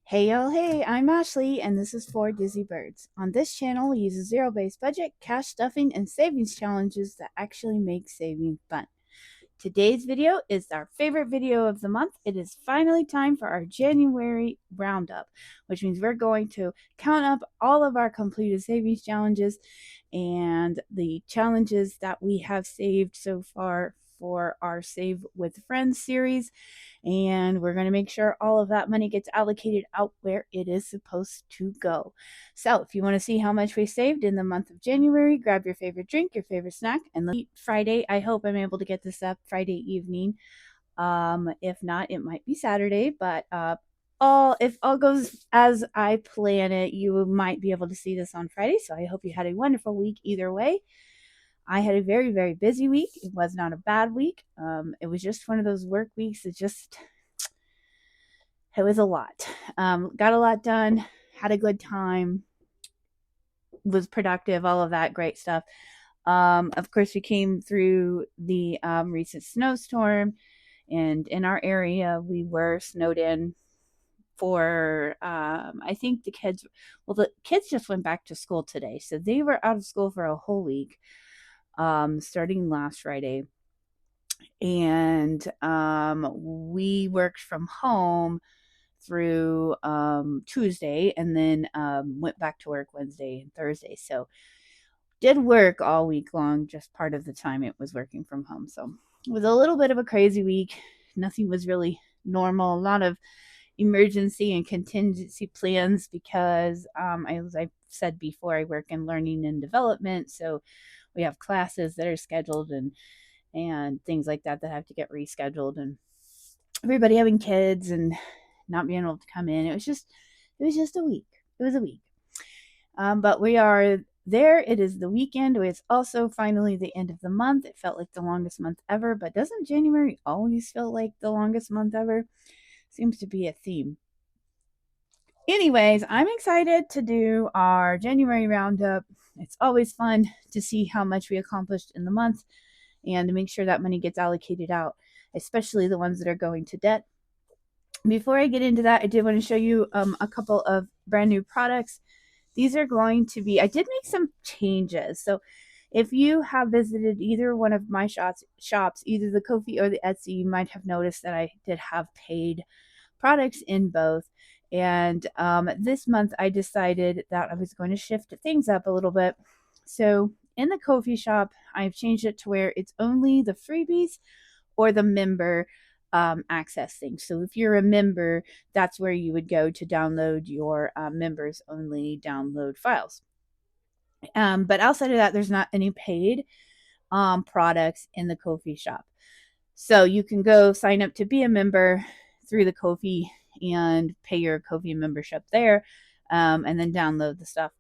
Hey yo, hey, I'm Ashley, and this is for Dizzy Birds. On this channel, we use a zero based budget, cash stuffing, and savings challenges that actually make saving fun. Today's video is our favorite video of the month. It is finally time for our January roundup, which means we're going to count up all of our completed savings challenges and the challenges that we have saved so far for our Save with Friends series, and we're going to make sure all of that money gets allocated out where it is supposed to go. So if you want to see how much we saved in the month of January, grab your favorite drink, your favorite snack, and let's eat Friday. I hope I'm able to get this up Friday evening. If not, it might be Saturday, but all if all goes as I plan it, you might be able to see this on Friday. So I hope you had a wonderful week either way. I had a very, very busy week. It was not a bad week. It was just one of those work weeks. It was a lot. Got a lot done, had a good time, was productive, all of that great stuff. Of course, we came through the recent snowstorm, and in our area, we were snowed in for I think the kids just went back to school today, so they were out of school for a whole week, starting last Friday. And we worked from home through Tuesday, and then went back to work Wednesday and Thursday. So did work all week long, just part of the time it was working from home. So it was a little bit of a crazy week. Nothing was really normal. A lot of emergency and contingency plans because, as I said before, I work in learning and development. So we have classes that are scheduled and things like that that have to get rescheduled, and everybody having kids and not being able to come in. It was just a week. It was a week. But we are there. It is the weekend. It's also finally the end of the month. It felt like the longest month ever, but doesn't January always feel like the longest month ever? Seems to be a theme. Anyways, I'm excited to do our January roundup. It's always fun to see how much we accomplished in the month and to make sure that money gets allocated out, especially the ones that are going to debt. Before I get into that, I did want to show you a couple of brand new products. These are going to be, I did make some changes. So if you have visited either one of my shops, either the Ko-fi or the Etsy, you might have noticed that I did have paid products in both. And this month I decided that I was going to shift things up a little bit. So in the Ko-fi shop, I've changed it to where it's only the freebies or the member access thing. So if you're a member, that's where you would go to download your members only download files. But outside of that, there's not any paid products in the Ko-fi shop. So you can go sign up to be a member through the Ko-fi and pay your Ko-fi membership there, and then download the stuff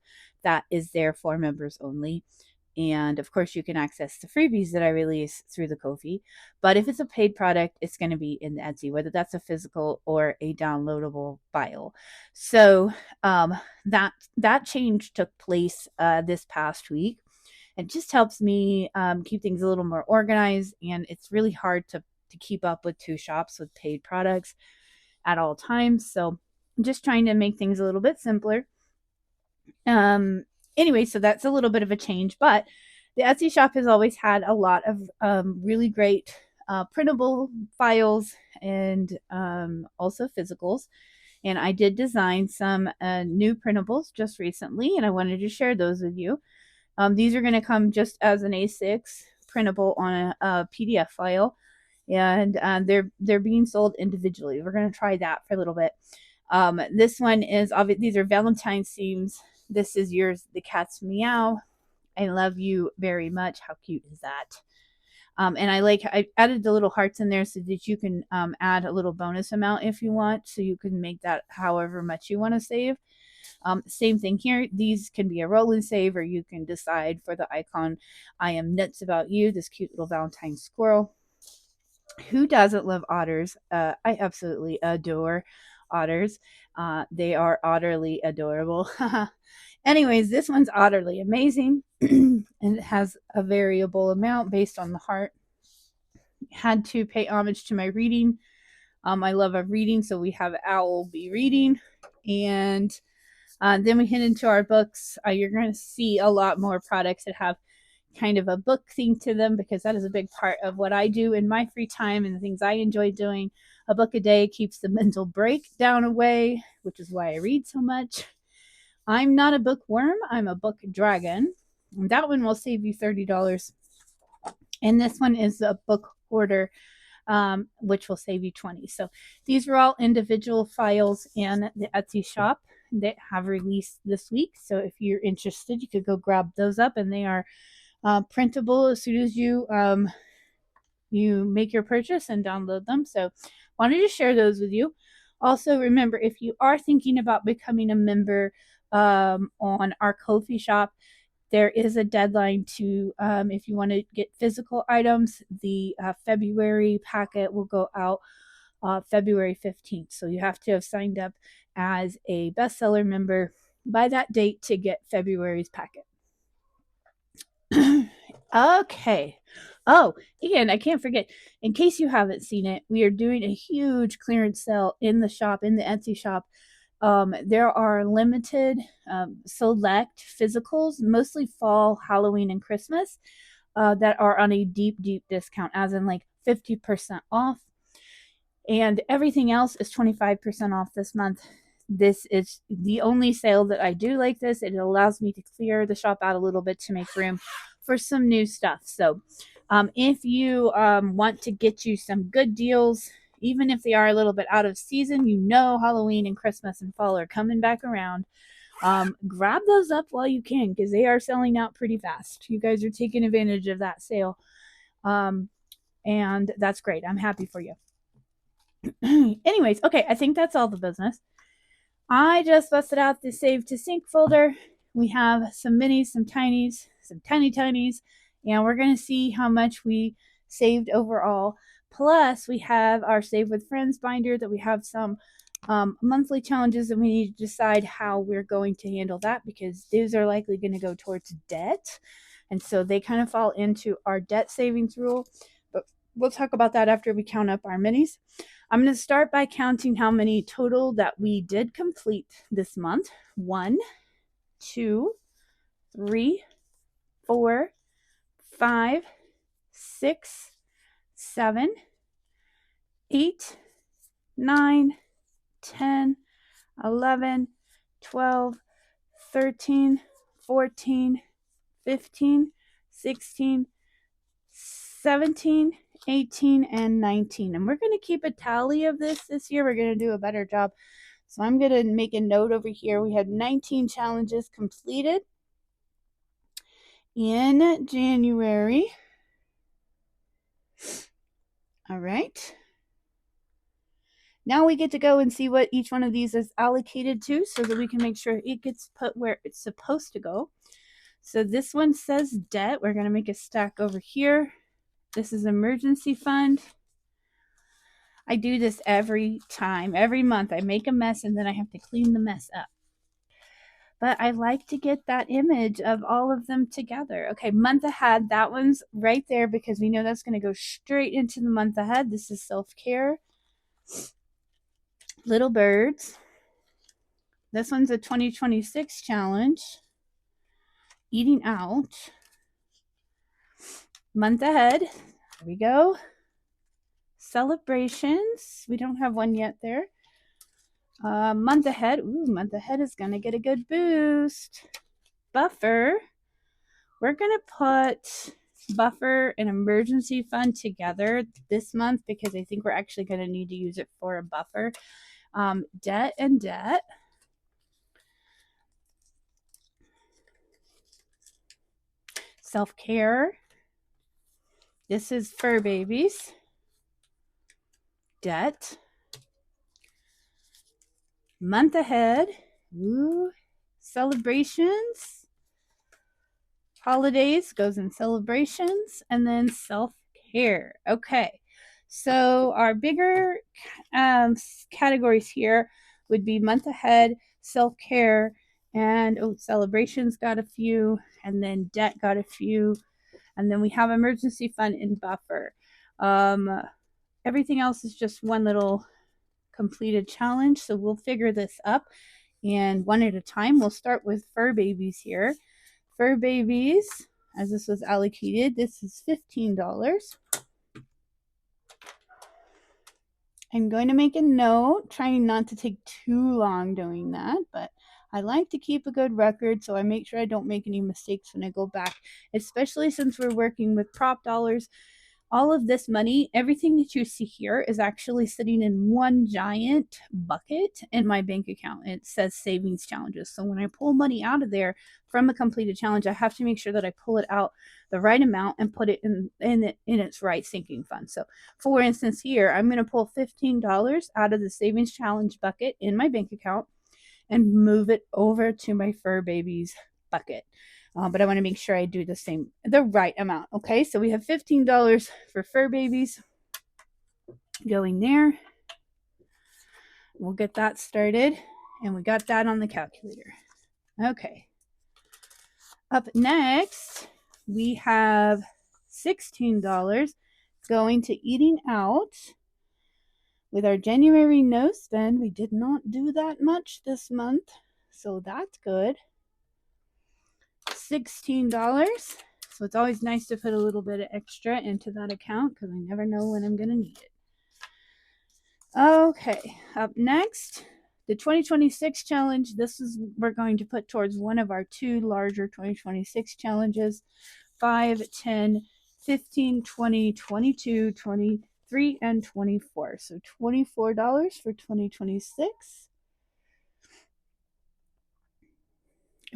that is there for members only. And of course, you can access the freebies that I release through the Ko-fi. But if it's a paid product, it's going to be in the Etsy, whether that's a physical or a downloadable file. So that change took place this past week. It just helps me keep things a little more organized, and it's really hard to keep up with two shops with paid products at all times. So I'm just trying to make things a little bit simpler. Anyway, so that's a little bit of a change, but the Etsy shop has always had a lot of really great printable files and also physicals. And I did design some new printables just recently, and I wanted to share those with you. These are going to come just as an A6 printable on a PDF file, and they're being sold individually. We're going to try that for a little bit. This one is these are Valentine's themes. This is yours, the cat's meow. I love you very much. How cute is that? And I added the little hearts in there so that you can add a little bonus amount if you want, so you can make that however much you want to save. Same thing here. These can be a roll and save, or you can decide for the icon, I am nuts about you, this cute little Valentine squirrel. Who doesn't love otters? I absolutely adore otters. They are utterly adorable. Anyways, this one's utterly amazing, and it has a variable amount based on the heart. Had to pay homage to my reading. I love reading, so we have Owl be reading. And then we hit into our books. You're going to see a lot more products that have kind of a book theme to them, because that is a big part of what I do in my free time and the things I enjoy doing. A book a day keeps the mental breakdown away, which is why I read so much. I'm not a bookworm, I'm a book dragon. And that one will save you $30. And this one is a book hoarder, which will save you $20. So these are all individual files in the Etsy shop that have released this week. So if you're interested, you could go grab those up, and they are printable as soon as you make your purchase and download them. So wanted to share those with you. Also, remember, if you are thinking about becoming a member on our Ko-fi shop, there is a deadline to, if you want to get physical items, the February packet will go out February 15th. So you have to have signed up as a bestseller member by that date to get February's packet. Okay. Oh, and I can't forget, in case you haven't seen it, we are doing a huge clearance sale in the shop, in the Etsy shop. There are limited select physicals, mostly fall, Halloween, and Christmas, that are on a deep, deep discount, as in like 50% off. And everything else is 25% off this month. This is the only sale that I do like this. It allows me to clear the shop out a little bit to make room for some new stuff. So if you want to get you some good deals, even if they are a little bit out of season, Halloween and Christmas and fall are coming back around. Grab those up while you can, because they are selling out pretty fast. You guys are taking advantage of that sale. And that's great. I'm happy for you. Anyways, okay, I think that's all the business. I just busted out the Save to Sync folder. We have some minis, some tinies, some tiny tinies, and we're going to see how much we saved overall. Plus, we have our Save with Friends binder that we have some monthly challenges, and we need to decide how we're going to handle that, because those are likely going to go towards debt. And so they kind of fall into our debt savings rule. But we'll talk about that after we count up our minis. I'm going to start by counting how many total that we did complete this month. 1, 2, 3, 4, 5, 6, 7, 8, 9, 10, 11, 12, 13, 14, 15, 16, 17, 18, and 19. And we're going to keep a tally of this year. We're going to do a better job. So I'm going to make a note over here. We had 19 challenges completed in January. All right. Now we get to go and see what each one of these is allocated to, so that we can make sure it gets put where it's supposed to go. So this one says debt. We're going to make a stack over here. This is emergency fund. I do this every time, every month. I make a mess and then I have to clean the mess up. But I like to get that image of all of them together. Okay, month ahead, that one's right there because we know that's going to go straight into the month ahead. This is self-care. Little Birds. This one's a 2026 challenge. Eating out. Month ahead. There we go. Celebrations. We don't have one yet there. Month ahead. Ooh, month ahead is going to get a good boost. Buffer. We're going to put buffer and emergency fund together this month because I think we're actually going to need to use it for a buffer. Debt and debt. Self-care. This is fur babies. Debt. Month ahead. Ooh. Celebrations. Holidays goes in celebrations, and then self-care. Okay, so our bigger categories here would be month ahead, self-care, and celebrations got a few, and then debt got a few, and then we have emergency fund and buffer. Everything else is just one little completed challenge, so we'll figure this up. And one at a time, we'll start with fur babies here. Fur babies, as this was allocated, this is $15. I'm going to make a note, trying not to take too long doing that, but I like to keep a good record, so I make sure I don't make any mistakes when I go back, especially since we're working with prop dollars. All of this money, everything that you see here is actually sitting in one giant bucket in my bank account. It says savings challenges. So when I pull money out of there from a completed challenge, I have to make sure that I pull it out the right amount and put it in its right sinking fund. So for instance, here, I'm going to pull $15 out of the savings challenge bucket in my bank account and move it over to my fur babies bucket. But I want to make sure I do the right amount. Okay, so we have $15 for fur babies going there. We'll get that started, and we got that on the calculator. Okay. Up next, we have $16 going to eating out. With our January no spend, we did not do that much this month, so that's good. $16. So it's always nice to put a little bit of extra into that account because I never know when I'm going to need it. Okay, up next, the 2026 challenge. We're going to put towards one of our two larger 2026 challenges: 5, 10, 15, 20, 22, 23, and 24. So $24 for 2026.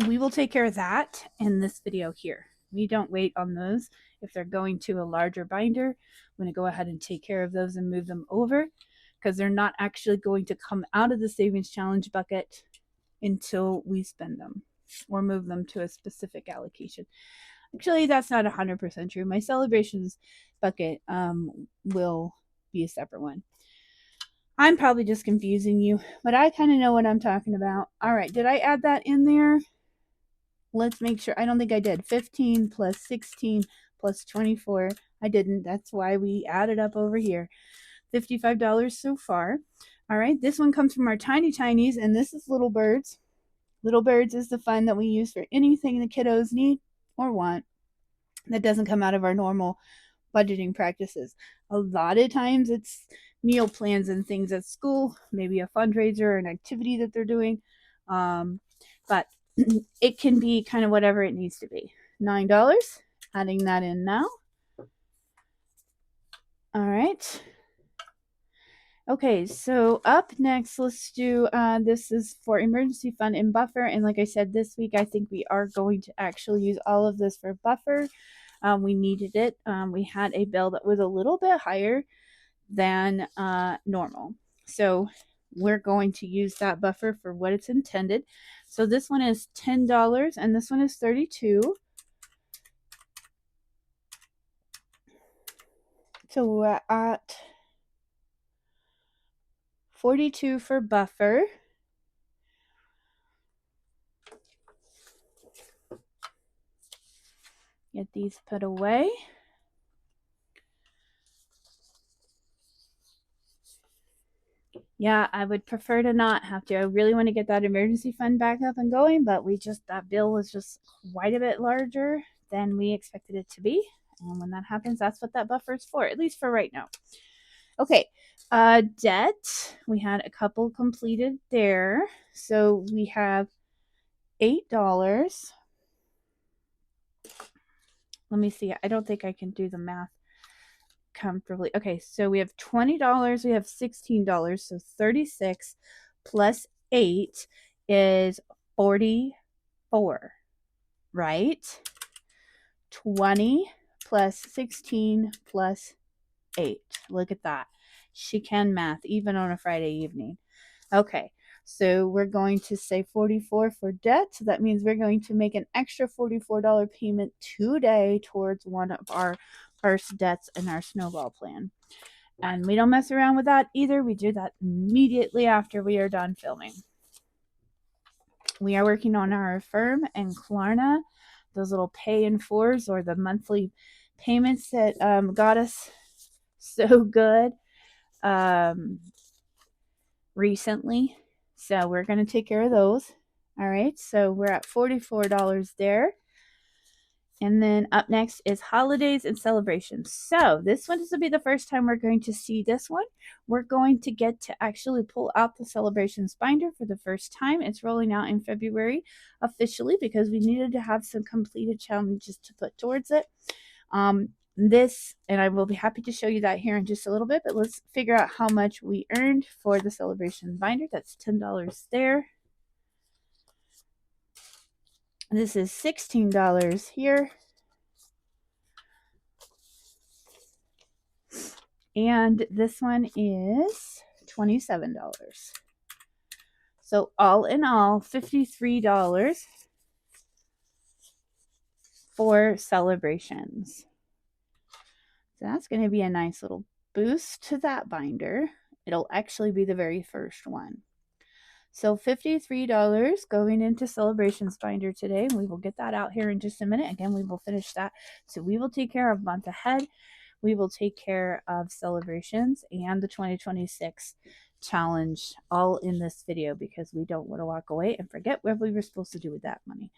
We will take care of that in this video here. We don't wait on those. If they're going to a larger binder, I'm going to go ahead and take care of those and move them over because they're not actually going to come out of the savings challenge bucket until we spend them or move them to a specific allocation. Actually, that's not 100% true. My celebrations bucket will be a separate one. I'm probably just confusing you, but I kind of know what I'm talking about. All right, did I add that in there? Let's make sure. I don't think I did. 15 plus 16 plus 24. I didn't. That's why we added up over here. $55 so far. All right, this one comes from our Tiny Tinies, and this is Little Birds. Little Birds is the fund that we use for anything the kiddos need or want that doesn't come out of our normal budgeting practices. A lot of times it's meal plans and things at school, maybe a fundraiser or an activity that they're doing. But it can be kind of whatever it needs to be. $9, adding that in now. All right. Okay, so up next, let's do, this is for emergency fund and buffer. And like I said, this week, I think we are going to actually use all of this for buffer. We needed it. We had a bill that was a little bit higher than normal. So we're going to use that buffer for what it's intended. So this one is $10 and this one is $32. So we're at $42 for buffer. Get these put away. Yeah, I would prefer to not have to. I really want to get that emergency fund back up and going, but that bill was just quite a bit larger than we expected it to be. And when that happens, that's what that buffer is for, at least for right now. Okay, debt. We had a couple completed there. So we have $8. Let me see. I don't think I can do the math comfortably. Okay, so we have $20, we have $16, so 36 plus 8 is 44, right? 20 plus 16 plus 8. Look at that. She can math even on a Friday evening. Okay, so we're going to say 44 for debt. So that means we're going to make an extra $44 payment today towards one of our first debts in our snowball plan. And we don't mess around with that either. We do that immediately after we are done filming. We are working on our Affirm and Klarna, those little pay in fours or the monthly payments that got us so good. recently. So we're going to take care of those. All right, so we're at $44 there. And then up next is holidays and celebrations. So this one, this will be the first time we're going to see this one. We're going to get to actually pull out the celebrations binder for the first time. It's rolling out in February officially because we needed to have some completed challenges to put towards it. This, and I will be happy to show you that here in just a little bit, but let's figure out how much we earned for the celebration binder. That's $10 there. This is $16 here. And this one is $27. So all in all, $53 for celebrations. So that's going to be a nice little boost to that binder. It'll actually be the very first one. So $53 going into celebrations binder today. We will get that out here in just a minute. Again, we will finish that. So we will take care of month ahead. We will take care of celebrations and the 2026 challenge all in this video because we don't want to walk away and forget what we were supposed to do with that money.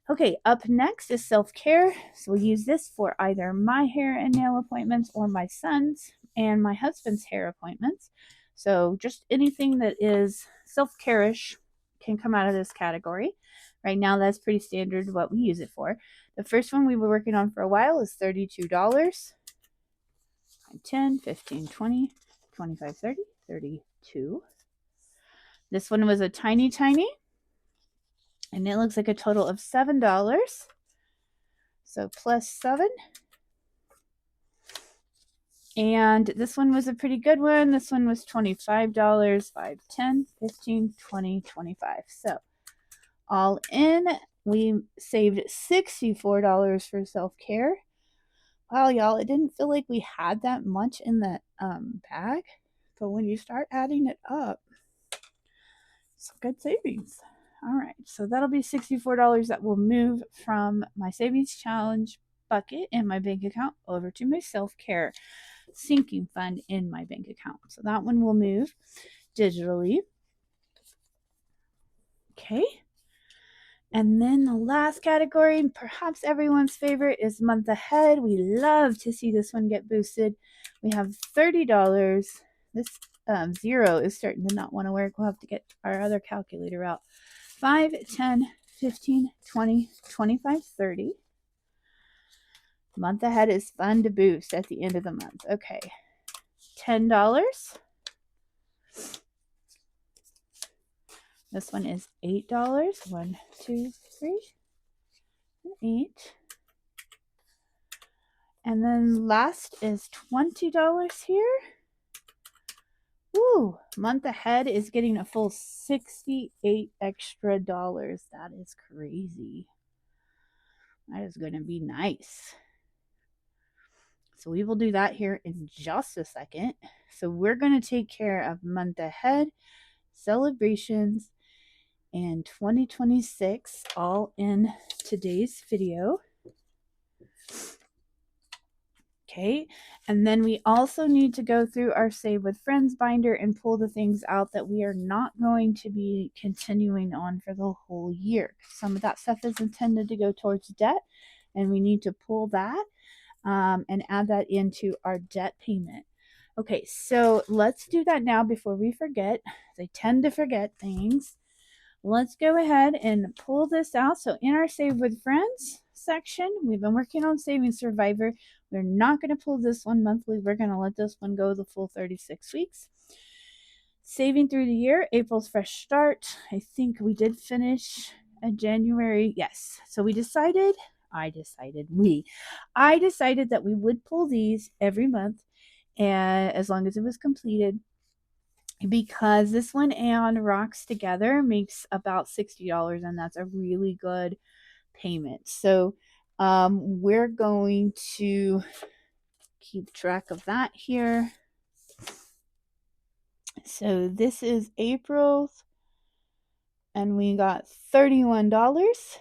Okay, up next is self-care. So we'll use this for either my hair and nail appointments or my son's and my husband's hair appointments. So just anything that is self-care-ish can come out of this category. Right now, that's pretty standard what we use it for. The first one we were working on for a while is $32. 10, 15, 20, 25, 30, 32. This one was a tiny, and it looks like a total of $7. So plus 7. And this one was a pretty good one. This one was $25, 5, 10, 15, 20, 25. So all in, we saved $64 for self-care. Wow, y'all, it didn't feel like we had that much in that bag, but when you start adding it up, it's good savings. All right, so that'll be $64 that will move from my savings challenge bucket in my bank account over to my self-care sinking fund in my bank account. So that one will move digitally. Okay. And then the last category, perhaps everyone's favorite, is month ahead. We love to see this one get boosted. We have $30. This 0 is starting to not want to work. We'll have to get our other calculator out. 5, 10, 15, 20, 25, 30. Month ahead is fun to boost at the end of the month. Okay. $10. This one is $8. 1, 2, 3, and 8. And then last is $20 here. Woo! Month ahead is getting a full 68 extra dollars. That is crazy. That is going to be nice. So we will do that here in just a second. So we're going to take care of month ahead, celebrations, and 2026 all in today's video. Okay, and then we also need to go through our Save with Friends binder and pull the things out that we are not going to be continuing on for the whole year. Some of that stuff is intended to go towards debt, and we need to pull that and add that into our debt payment. Okay, so let's do that now before we forget. I tend to forget things. Let's go ahead and pull this out. So in our Save with Friends section, we've been working on Saving Survivor. We're not going to pull this one monthly. We're going to let this one go the full 36 weeks. Saving through the year, April's fresh start. I think we did finish in January. Yes. So I decided that we would pull these every month, and as long as it was completed, because this one and Rocks together makes about $60, and that's a really good payment. So we're going to keep track of that here. So this is April's, and we got $31.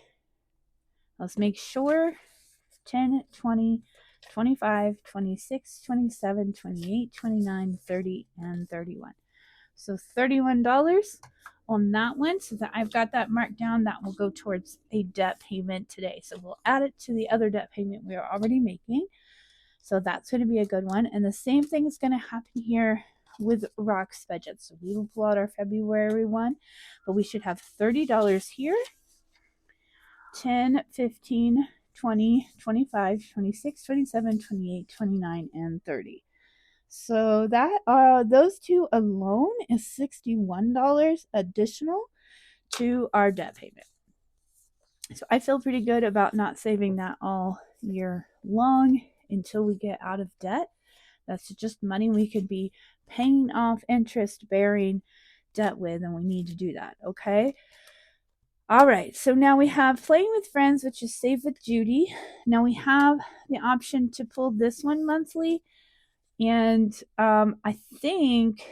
Let's make sure. 10, 20, 25, 26, 27, 28, 29, 30, and 31. So $31 on that one. So that I've got that marked down. That will go towards a debt payment today. So we'll add it to the other debt payment we are already making. So that's going to be a good one. And the same thing is going to happen here with Rock's budget. So we will pull out our February one, but we should have $30 here. 10, 15, 20, 25, 26, 27, 28, 29, and 30. So that those two alone is $61 additional to our debt payment. So I feel pretty good about not saving that all year long until we get out of debt. That's just money we could be paying off interest bearing debt with, and we need to do that. Okay. All right, so now we have Playing with Friends, which is Save with Judy. Now we have the option to pull this one monthly, and I think,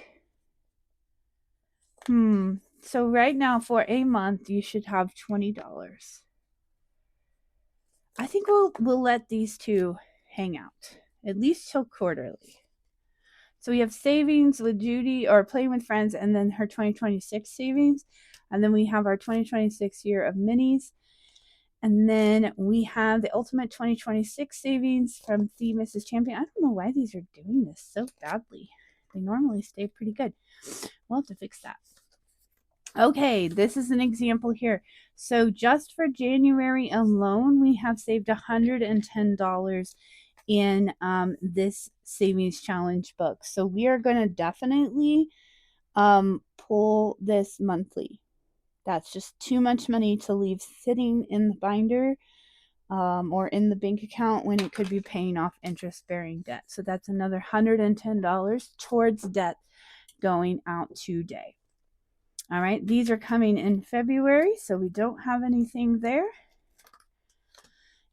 so right now for a month you should have $20. I think we'll let these two hang out at least till quarterly. So we have savings with Judy, or Playing with Friends, and then her 2026 savings. And then we have our 2026 year of minis. And then we have the Ultimate 2026 savings from the Mrs. Champion. I don't know why these are doing this so badly. They normally stay pretty good. We'll have to fix that. Okay, this is an example here. So just for January alone, we have saved $110 in this savings challenge book. So we are going to definitely pull this monthly. That's just too much money to leave sitting in the binder or in the bank account when it could be paying off interest-bearing debt. So that's another $110 towards debt going out today. All right, these are coming in February, so we don't have anything there.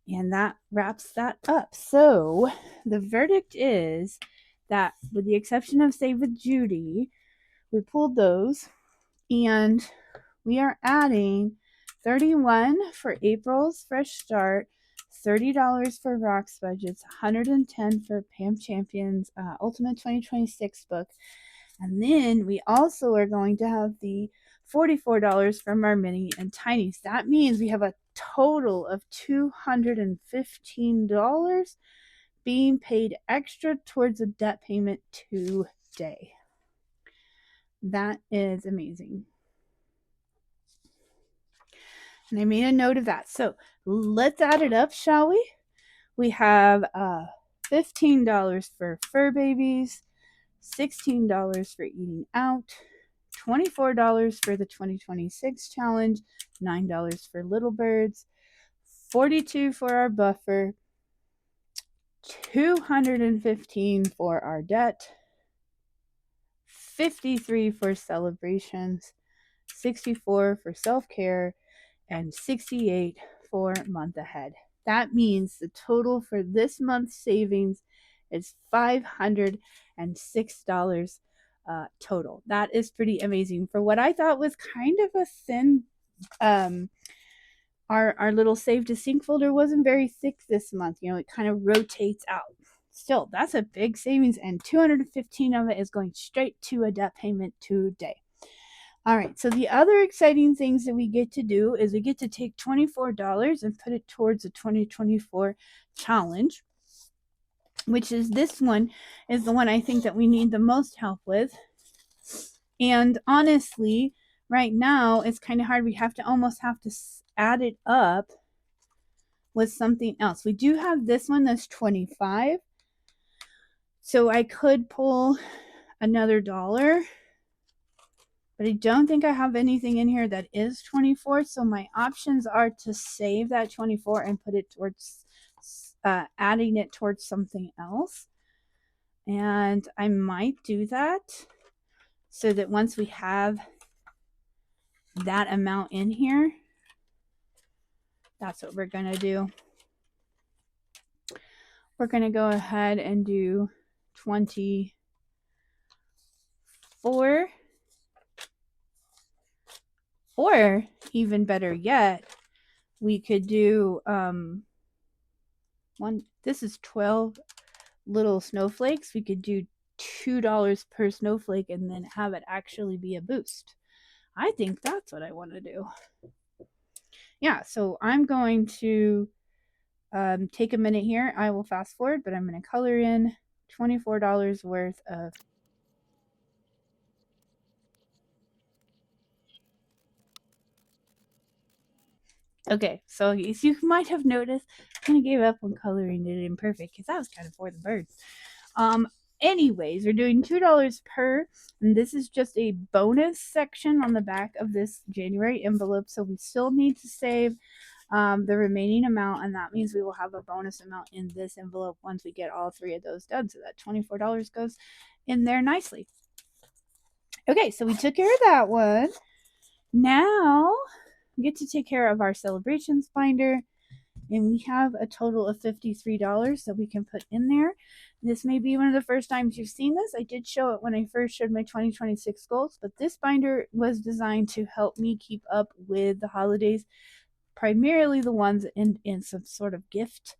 And that wraps that up. So the verdict is that with the exception of Save with Judy, we pulled those, and we are adding $31 for April's Fresh Start, $30 for Rock's Budgets, $110 for Pam Champion's Ultimate 2026 book. And then we also are going to have the $44 from our mini and tinies. That means we have a total of $215 being paid extra towards a debt payment today. That is amazing. And I made a note of that. So let's add it up, shall we? We have $15 for fur babies, $16 for eating out, $24 for the 2026 challenge, $9 for little birds, $42 for our buffer, $215 for our debt, $53 for celebrations, $64 for self-care, and $68 for month ahead. That means the total for this month's savings is $506 total. That is pretty amazing for what I thought was kind of a thin. Our little save to sync folder wasn't very thick this month. You know, it kind of rotates out. Still, that's a big savings, and $215 of it is going straight to a debt payment today. All right, so the other exciting things that we get to do is we get to take $24 and put it towards the 2024 challenge, which is this one is the one I think that we need the most help with. And honestly, right now it's kind of hard. We almost have to add it up with something else. We do have this one that's 25. So I could pull another dollar, but I don't think I have anything in here that is 24. So my options are to save that 24 and put it towards adding it towards something else. And I might do that so that once we have that amount in here, that's what we're going to do. We're going to go ahead and do 24. Or even better yet, we could do this is 12 little snowflakes. We could do $2 per snowflake and then have it actually be a boost. I think that's what I want to do. Yeah, so I'm going to take a minute here. I will fast forward, but I'm going to color in $24 worth of Okay, so as you might have noticed, I kind of gave up on coloring it in perfect because that was kind of for the birds. Anyways, we're doing $2 per, and this is just a bonus section on the back of this January envelope, so we still need to save the remaining amount, and that means we will have a bonus amount in this envelope once we get all three of those done, so that $24 goes in there nicely. Okay, so we took care of that one. Now we get to take care of our celebrations binder, and we have a total of $53 that we can put in there. This may be one of the first times you've seen this. I did show it when I first showed my 2026 goals, but this binder was designed to help me keep up with the holidays, primarily the ones in some sort of gift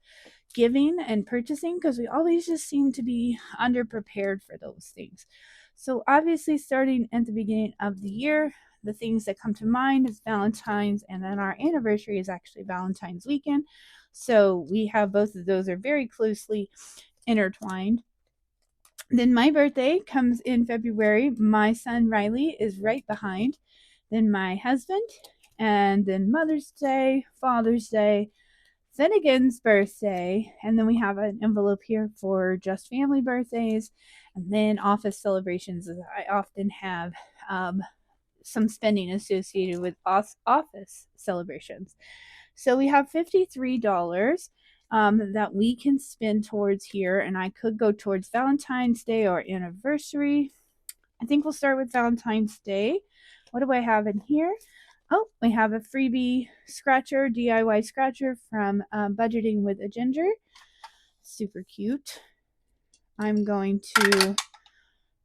giving and purchasing, because we always just seem to be underprepared for those things. So obviously, starting at the beginning of the year, the things that come to mind is Valentine's, and then our anniversary is actually Valentine's weekend. So we have both of those are very closely intertwined. Then my birthday comes in February. My son Riley is right behind. Then my husband, and then Mother's Day, Father's Day, Finnegan's birthday, and then we have an envelope here for just family birthdays, and then office celebrations. I often have some spending associated with office celebrations. So we have $53 that we can spend towards here, and I could go towards Valentine's Day or anniversary. I think we'll start with Valentine's Day. What do I have in here? Oh, we have a freebie scratcher, DIY scratcher from Budgeting with a Ginger. Super cute. I'm going to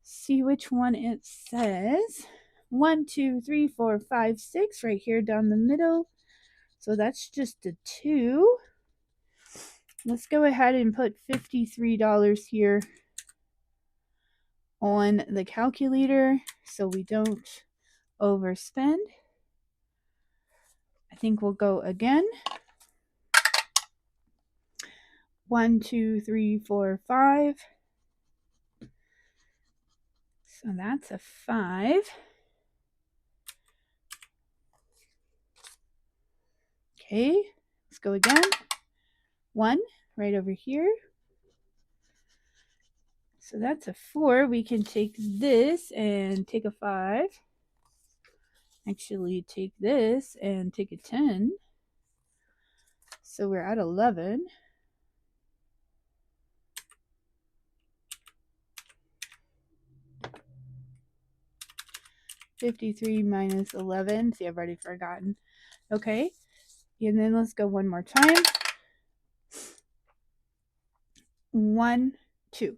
see which one it says. 1, 2, 3, 4, 5, 6 right here down the middle. So that's just a 2. Let's go ahead and put $53 here on the calculator so we don't overspend. I think we'll go again. 1, 2, 3, 4, 5. So that's a 5. Okay, let's go again. 1 right over here. So that's a 4. We can take this and take a 5. Actually, take this and take a 10. So we're at 11. $53 minus 11. See, I've already forgotten. Okay, and then let's go one more time. 1, 2.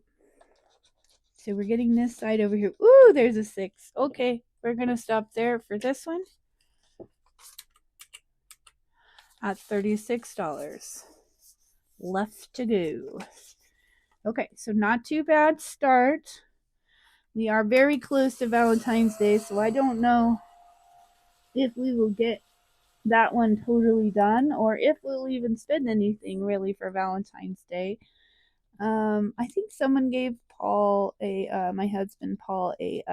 So we're getting this side over here. Ooh, there's a 6. Okay, we're going to stop there for this one at $36 left to go. Okay, so not too bad start. We are very close to Valentine's Day, so I don't know if we will get that one totally done or if we'll even spend anything really for Valentine's Day. I think someone gave Paul my husband Paul a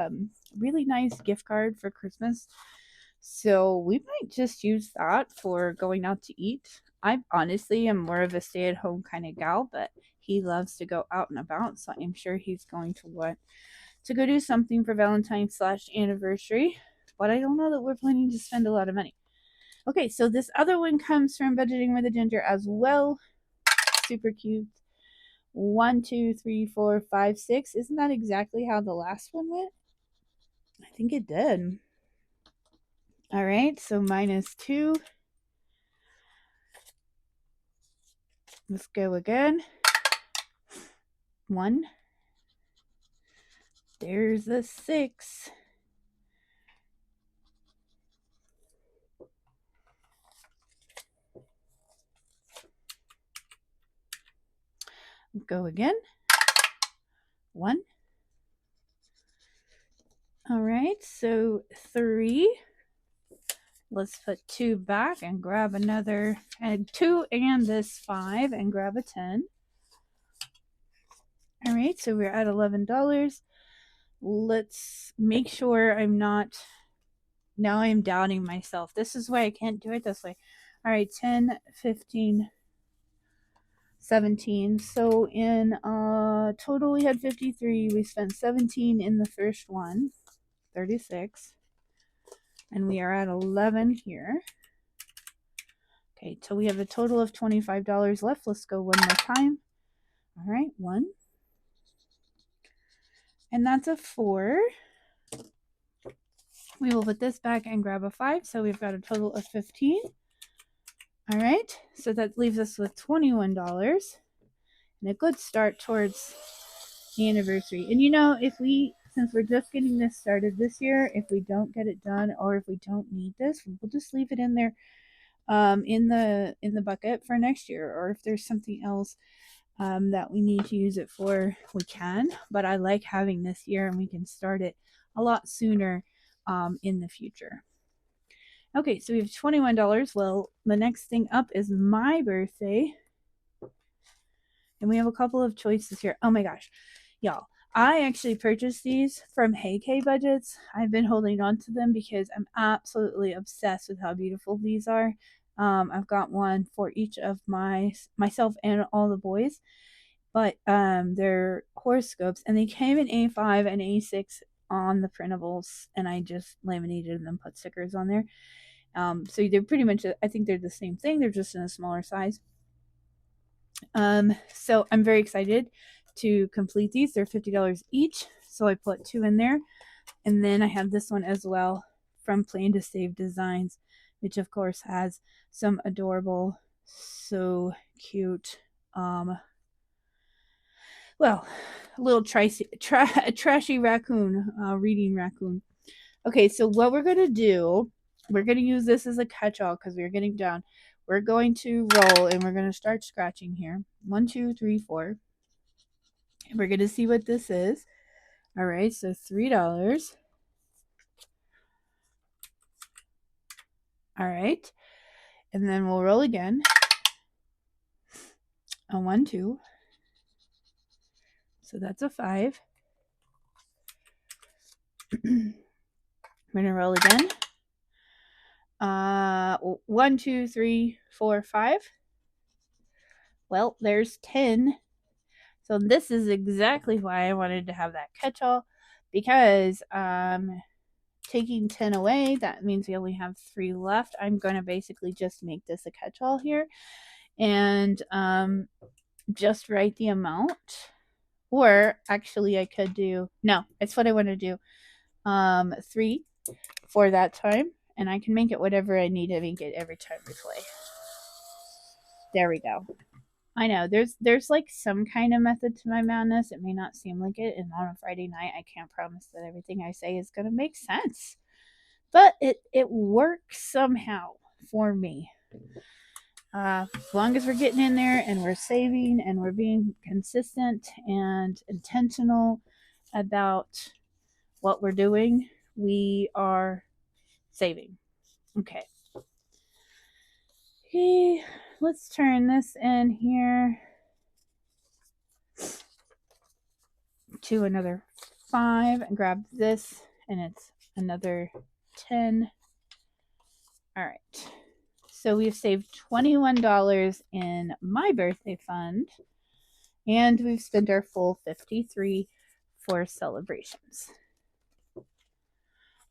really nice gift card for Christmas. So we might just use that for going out to eat. I honestly am more of a stay-at-home kind of gal, but he loves to go out and about, so I'm sure he's going to want to go do something for Valentine's / anniversary. But I don't know that we're planning to spend a lot of money. Okay, so this other one comes from Budgeting with a Ginger as well. Super cute. 1, 2, 3, 4, 5, 6. Isn't that exactly how the last one went? I think it did. All right, so minus 2. Let's go again. 1. There's a 6. Go again. 1. All right, so 3. Let's put 2 back and grab another, and 2 and this 5 and grab a 10. All right, so we're at $11. Let's make sure I'm not, now I'm doubting myself. This is why I can't do it this way. All right, 10, 15, 17. So in total we had 53. We spent 17 in the first one, 36. And we are at 11 here. Okay, so we have a total of $25 left. Let's go one more time. All right, 1. And that's a 4. We will put this back and grab a 5. So we've got a total of 15. All right, so that leaves us with $21 and a good start towards the anniversary. And you know, if we, since we're just getting this started this year, if we don't get it done or if we don't need this, we'll just leave it in there in the bucket for next year. Or if there's something else that we need to use it for, we can. But I like having this year and we can start it a lot sooner in the future. Okay, so we have $21. Well, the next thing up is my birthday. And we have a couple of choices here. Oh my gosh, y'all. I actually purchased these from Hey K Budgets. I've been holding on to them because I'm absolutely obsessed with how beautiful these are. I've got one for each of myself and all the boys. But they're horoscopes, and they came in A5 and A6 on the printables, and I just laminated them, put stickers on there. So they're pretty much, I think they're the same thing. They're just in a smaller size. So I'm very excited to complete these. They're $50 each. So I put 2 in there. And then I have this one as well from Plan to Save Designs, which of course has some adorable, so cute, well, a little trashy raccoon, reading raccoon. Okay, so what we're going to do, we're going to use this as a catch-all because we're getting down. We're going to roll and we're going to start scratching here. 1, 2, 3, 4. And we're going to see what this is. All right, so $3. All right, and then we'll roll again. A 1, 2. So that's a 5. I'm going to roll again. 1, 2, 3, 4, 5. Well, there's 10. So this is exactly why I wanted to have that catch-all, because taking 10 away, that means we only have 3 left. I'm going to basically just make this a catch-all here and just write the amount. Or actually I could do, no, it's what I want to do. 3 for that time, and I can make it whatever I need to make it every time we play. There we go. I know there's like some kind of method to my madness. It may not seem like it, and on a Friday night, I can't promise that everything I say is gonna make sense, but it works somehow for me. As long as we're getting in there and we're saving and we're being consistent and intentional about what we're doing, we are saving. Okay. Okay, let's turn this in here to another 5 and grab this, and it's another 10. All right, so we've saved $21 in my birthday fund, and we've spent our full 53 for celebrations.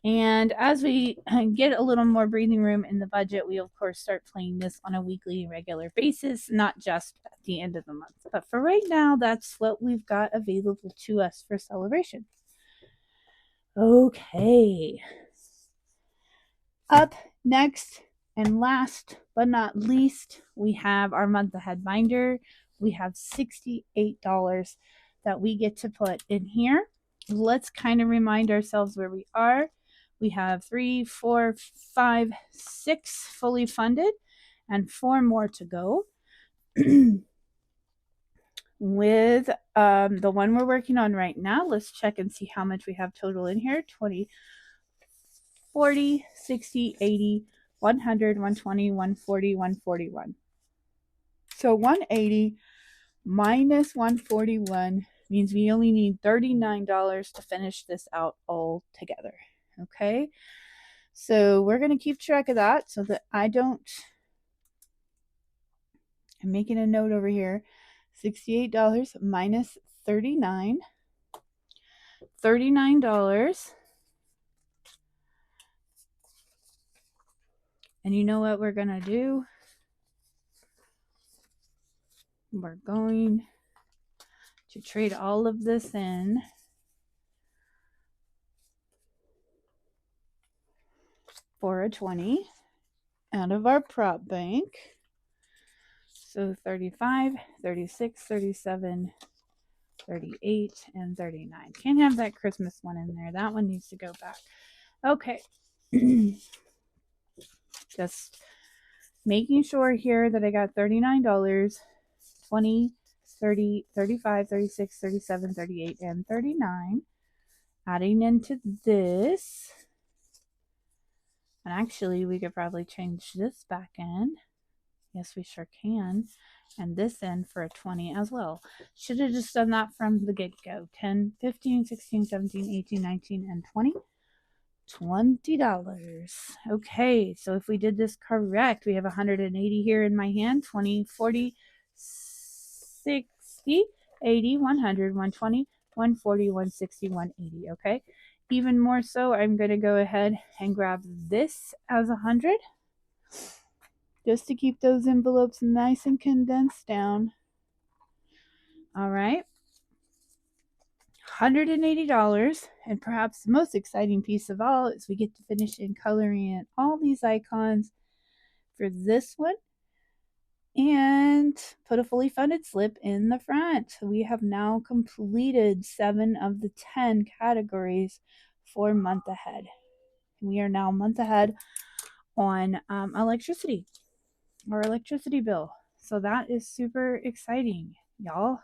And as we get a little more breathing room in the budget, we of course start playing this on a weekly, regular basis, not just at the end of the month. But for right now, that's what we've got available to us for celebration. Okay. Up next and last but not least, we have our month ahead binder. We have $68 that we get to put in here. Let's kind of remind ourselves where we are. We have 3, 4, 5, 6 fully funded and 4 more to go. with the one we're working on right now. Let's check and see how much we have total in here. 20, 40, 60, 80, 100, 120, 140, 141. So 180 minus 141 means we only need $39 to finish this out all together. Okay, so we're going to keep track of that so that I'm making a note over here. $68 minus 39. $39. And you know what we're going to do? We're going to trade all of this in for a 20 out of our prop bank. So 35, 36, 37, 38, and 39. Can't have that Christmas one in there. That one needs to go back. Okay. Just making sure here that I got $39, 20, 30, 35, 36, 37, 38, and 39. Adding into this. And actually, we could probably change this back in. Yes, we sure can. And this in for a 20 as well. Should have just done that from the get-go. 10, 15, 16, 17, 18, 19, and 20. $20. Okay, so if we did this correct, we have 180 here in my hand. 20, 40, 60, 80, 100, 120, 140, 160, 180. Okay, even more so, I'm going to go ahead and grab this as 100. Just to keep those envelopes nice and condensed down. All right. $180. And perhaps the most exciting piece of all is we get to finish in coloring in all these icons for this one. And put a fully funded slip in the front. We have now completed 7 of the 10 categories for month ahead. We are now a month ahead on electricity. Our electricity bill. So that is super exciting, y'all.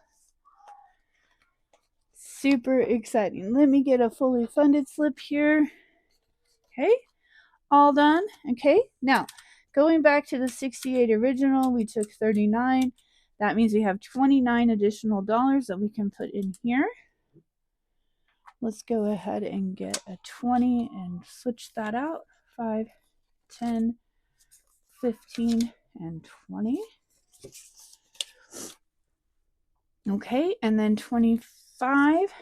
Super exciting. Let me get a fully funded slip here. Okay, all done. Okay, now going back to the 68 original, we took 39. That means we have 29 additional dollars that we can put in here. Let's go ahead and get a 20 and switch that out. 5, 10, 15, and 20. Okay, and then 25,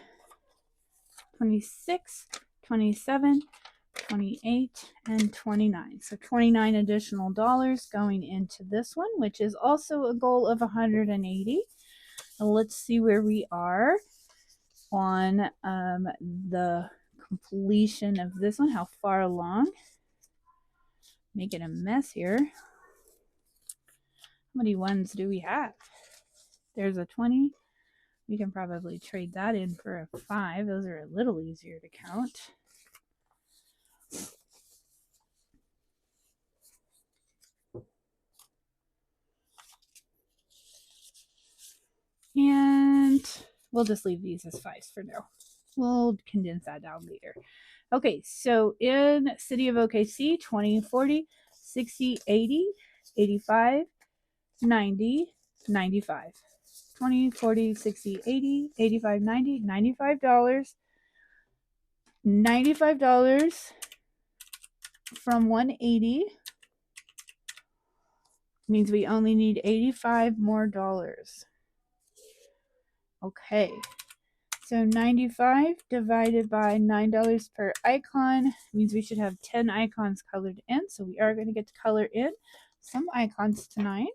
26, 27, 28, and 29. So 29 additional dollars going into this one, which is also a goal of 180. Let's see where we are on the completion of this one, how far along. Making a mess here. How many ones do we have? There's a 20. We can probably trade that in for a 5. Those are a little easier to count. And we'll just leave these as 5s for now. We'll condense that down later. Okay, so in City of OKC, 20, 40, 60, 80, 85, 90, 95. 20, 40, 60, 80, 85, 90, $95. $95 from 180 means we only need 85 more dollars. Okay, so 95 divided by $9 per icon means we should have 10 icons colored in. So we are going to get to color in some icons tonight.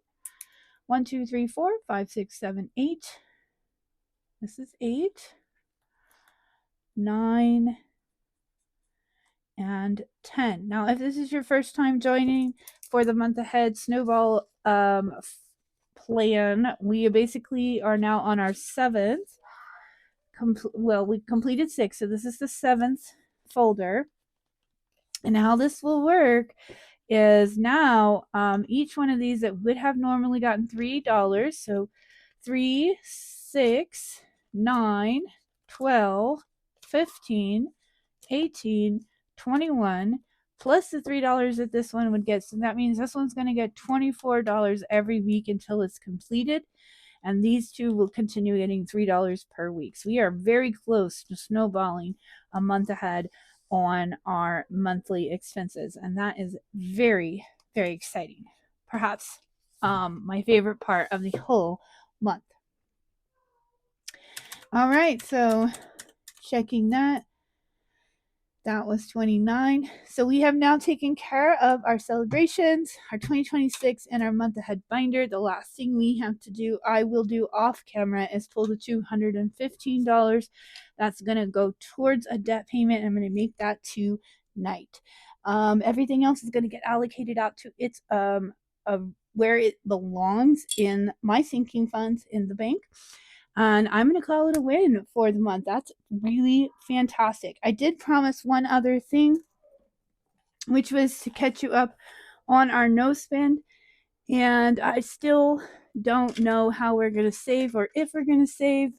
1, 2, 3, 4, 5, 6, 7, 8. This is 8, 9, and 10. Now, if this is your first time joining for the month ahead Snowball plan, we basically are now on our 7th. We completed 6, so this is the 7th folder. And how this will work is now each one of these that would have normally gotten $3, so 3, 6, 9, 12, 15, 18, 21, plus the $3 that this one would get. So that means this one's going to get $24 every week until it's completed. And these two will continue getting $3 per week. So we are very close to snowballing a month ahead on our monthly expenses. And that is very, very exciting. Perhaps my favorite part of the whole month. All right, so checking that. That was 29. So we have now taken care of our celebrations, our 2026, and our month ahead binder. The last thing we have to do, I will do off camera, is pull the $215. That's going to go towards a debt payment. I'm going to make that tonight. Everything else is going to get allocated out to its where it belongs in my sinking funds in the bank. And I'm going to call it a win for the month. That's really fantastic. I did promise one other thing, which was to catch you up on our no spend. And I still don't know how we're going to save or if we're going to save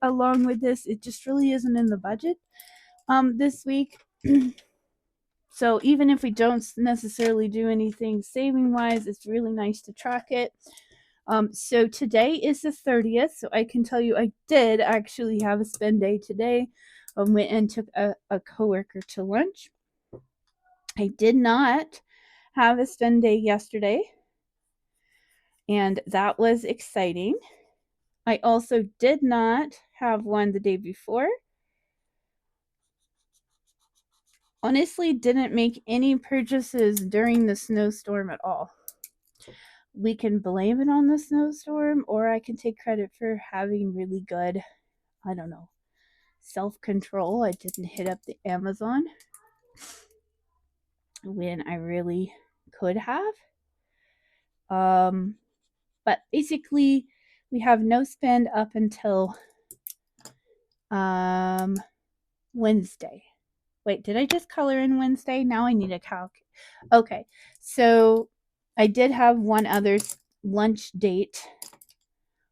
along with this. It just really isn't in the budget this week. So even if we don't necessarily do anything saving wise, it's really nice to track it. So today is the 30th, so I can tell you I did actually have a spend day today. Went and took a coworker to lunch. I did not have a spend day yesterday, and that was exciting. I also did not have one the day before. Honestly, didn't make any purchases during the snowstorm at all. We can blame it on the snowstorm, or I can take credit for having really good, I don't know, self-control. I didn't hit up the Amazon when I really could have. But basically, we have no spend up until Wednesday. Wait, did I just color in Wednesday? Now I need a calc. Okay, so I did have one other lunch date,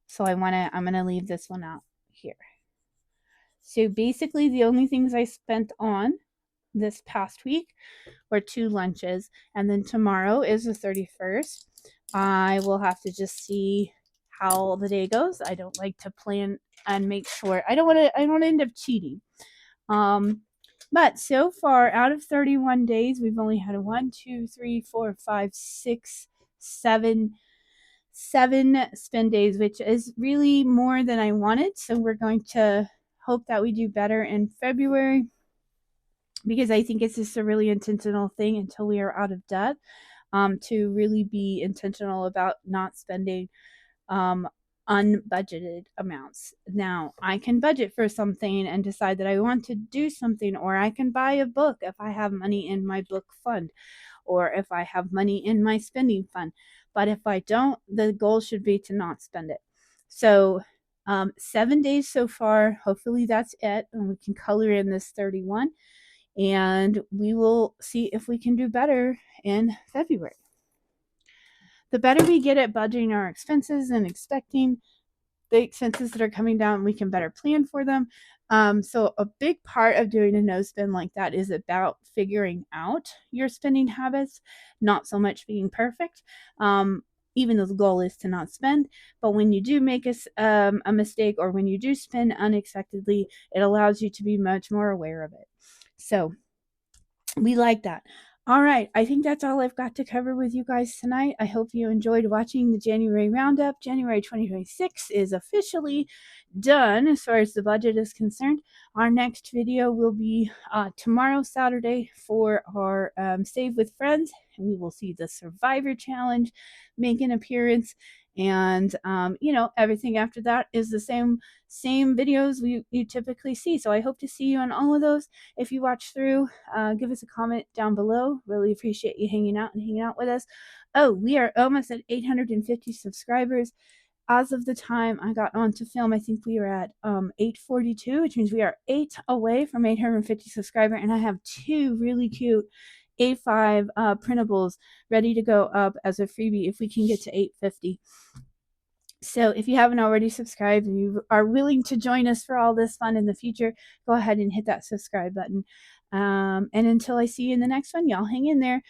so I'm gonna leave this one out here. So basically, the only things I spent on this past week were 2 lunches, and then tomorrow is the 31st. I will have to just see how the day goes. I don't like to plan and make sure. I don't want to end up cheating. But so far, out of 31 days, we've only had 1, 2, 3, 4, 5, 6, 7 spend days, which is really more than I wanted. So we're going to hope that we do better in February, because I think it's just a really intentional thing until we are out of debt, to really be intentional about not spending unbudgeted amounts. Now, I can budget for something and decide that I want to do something, or I can buy a book if I have money in my book fund, or if I have money in my spending fund. But if I don't, the goal should be to not spend it. So 7 days so far. Hopefully that's it, and we can color in this 31, and we will see if we can do better in February. The better we get at budgeting our expenses and expecting the expenses that are coming down, we can better plan for them. So a big part of doing a no spend like that is about figuring out your spending habits, not so much being perfect. Even though the goal is to not spend, but when you do make a mistake, or when you do spend unexpectedly, it allows you to be much more aware of it. So we like that. All right, I think that's all I've got to cover with you guys tonight. I hope you enjoyed watching the January Roundup. January 2026 is officially done as far as the budget is concerned. Our next video will be tomorrow, Saturday, for our Save with Friends, and we will see the Survivor Challenge make an appearance. And everything after that is the same videos you typically see. So I hope to see you on all of those. If you watch through, give us a comment down below. Really appreciate you hanging out with us. Oh, we are almost at 850 subscribers. As of the time I got on to film, I think we are at 842, which means we are 8 away from 850 subscribers, and I have 2 really cute A5 printables ready to go up as a freebie if we can get to 850. So if you haven't already subscribed and you are willing to join us for all this fun in the future, go ahead and hit that subscribe button. And until I see you in the next one, y'all hang in there.